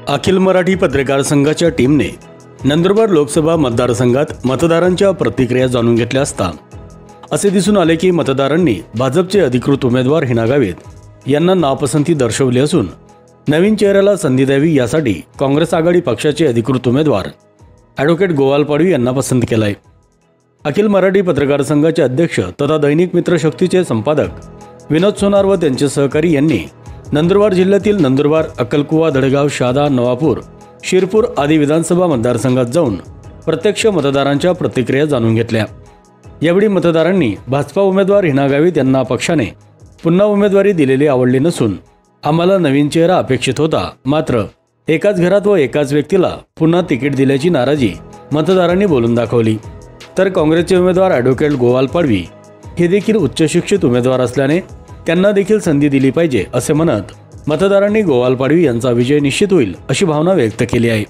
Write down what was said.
अखिल मराठी पत्रकार संघाच्या टीमने नंदुरबार लोकसभा मतदारसंघात मतदारांच्या प्रतिक्रिया जाणून घेतल्या असता असे दिसून आले की मतदारांनी भाजपचे अधिकृत उमेदवार हिना गावित यांना नापसंती दर्शवली असून नवीन चेहऱ्याला संधी द्यावी यासाठी काँग्रेस आघाडी पक्षाचे अधिकृत उमेदवार ॲडव्होकेट गोवाल पाडवी यांना पसंत केलाय। अखिल मराठी पत्रकार संघाचे अध्यक्ष तथा दैनिक मित्र शक्तीचे संपादक विनोद सोनार व त्यांचे सहकारी यांनी नंदुरबार जिल्ह्यातील नंदुरबार, अक्कलकुवा, धडगाव, शहादा, नवापूर, शिरपूर आदी विधानसभा मतदारसंघात जाऊन प्रत्यक्ष मतदारांच्या प्रतिक्रिया जाणून घेतल्या। यावेळी मतदारांनी भाजपा उमेदवार हिना गावित यांना पक्षाने पुन्हा उमेदवारी दिलेली आवडली नसून आम्हाला नवीन चेहरा अपेक्षित होता, मात्र एकाच घरात व एकाच व्यक्तीला पुन्हा तिकीट दिल्याची नाराजी मतदारांनी बोलून दाखवली। तर काँग्रेसचे उमेदवार ॲडव्होकेट गोवाल पाडवी हे देखील उच्च शिक्षित उमेदवार असल्याने त्यांना देखील संधी दिली पाहिजे असे म्हणत मतदारांनी गोवाल पाडवी यांचा विजय निश्चित होईल अशी भावना व्यक्त केली आहे।